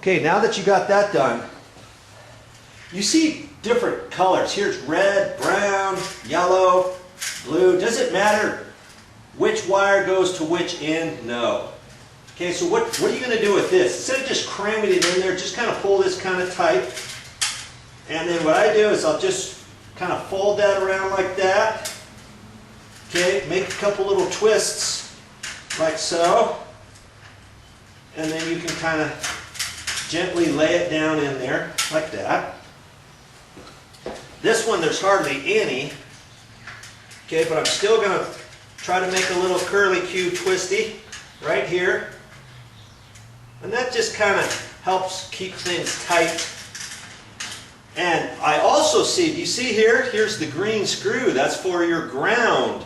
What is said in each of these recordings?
Okay, now that you got that done, you see different colors. Here's red, brown, yellow, blue. Does it matter which wire goes to which end? No. Okay, so what are you going to do with this? Instead of just cramming it in there, just kind of pull this kind of tight. And then what I do is I'll just kind of fold that around like that. Okay, make a couple little twists like so. And then you can kind of gently lay it down in there like that. This one there's hardly any. Okay, but I'm still going to try to make a little curly-Q twisty right here. And that just kind of helps keep things tight. And I also see, do you see here? Here's the green screw. That's for your ground.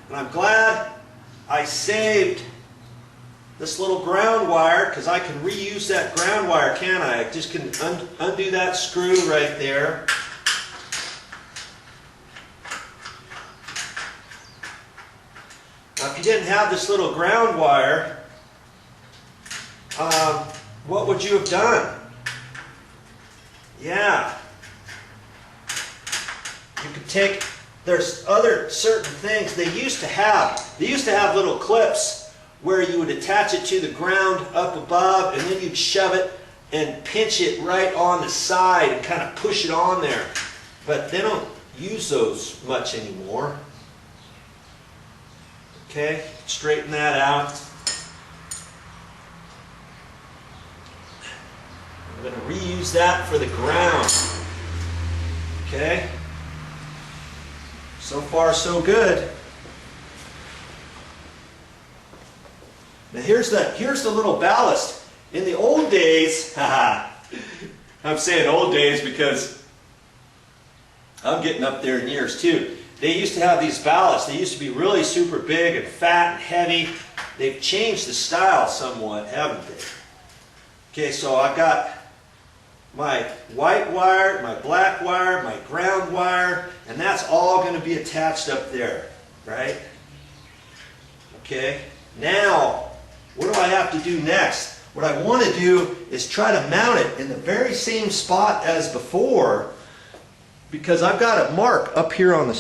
And I'm glad I saved this little ground wire, because I can reuse that ground wire, can't I? I just can undo that screw right there. Now, if you didn't have this little ground wire, what would you have done? Yeah. You could take, there's other certain things they used to have. They used to have little clips where you would attach it to the ground up above, and then you'd shove it and pinch it right on the side and kind of push it on there. But they don't use those much anymore. Okay, straighten that out. I'm going to reuse that for the ground. Okay, so far so good. Now here's the little ballast. In the old days, I'm saying old days because I'm getting up there in years too. They used to have these ballasts. They used to be really super big and fat and heavy. They've changed the style somewhat, haven't they? Okay, so I've got my white wire, my black wire, my ground wire, and that's all going to be attached up there, right? Okay, now what do I have to do next? What I want to do is try to mount it in the very same spot as before, because I've got a mark up here on the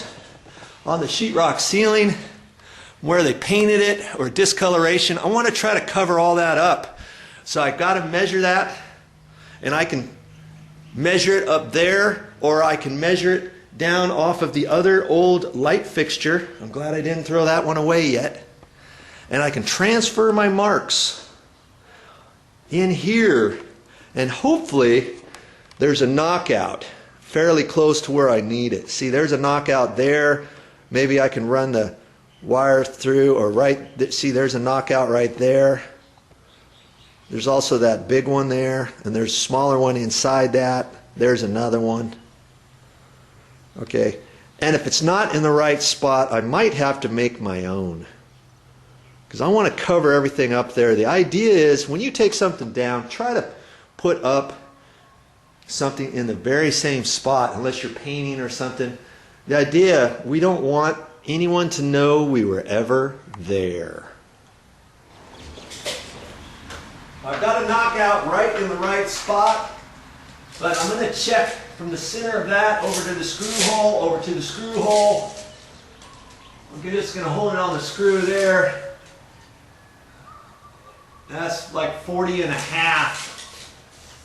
sheetrock ceiling where they painted it, or discoloration. I want to try to cover all that up. So I've got to measure that, and I can measure it up there, or I can measure it down off of the other old light fixture. I'm glad I didn't throw that one away yet. And I can transfer my marks in here, and hopefully there's a knockout fairly close to where I need it. See, there's a knockout there. Maybe I can run the wire through, or see, there's a knockout right there. There's also that big one there, and there's a smaller one inside that. There's another one. Okay, and if it's not in the right spot, I might have to make my own, because I want to cover everything up there. The idea is when you take something down, try to put up something in the very same spot, unless you're painting or something. The idea, we don't want anyone to know we were ever there. I've got a knockout right in the right spot, but I'm going to check from the center of that over to the screw hole, over to the screw hole. I'm just going to hold it on the screw there. That's like 40 and a half.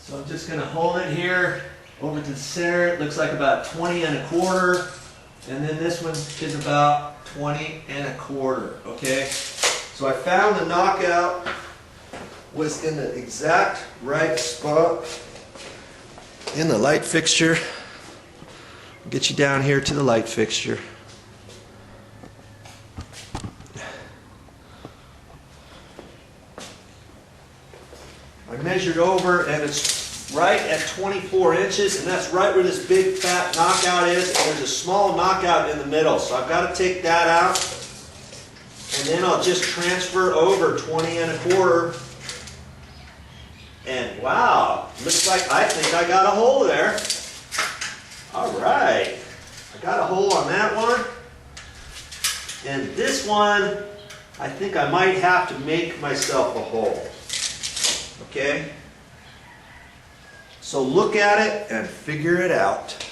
So I'm just going to hold it here over to the center. It looks like about 20 and a quarter. And then this one is about 20 and a quarter. Okay? So I found the knockout was in the exact right spot in the light fixture. I'll get you down here to the light fixture. I measured over, and it's right at 24 inches, and that's right where this big fat knockout is, and there's a small knockout in the middle. So I've got to take that out, and then I'll just transfer over 20 and a quarter. And wow, looks like I think I got a hole there. All right, I got a hole on that one. And this one, I think I might have to make myself a hole. Okay? So look at it and figure it out.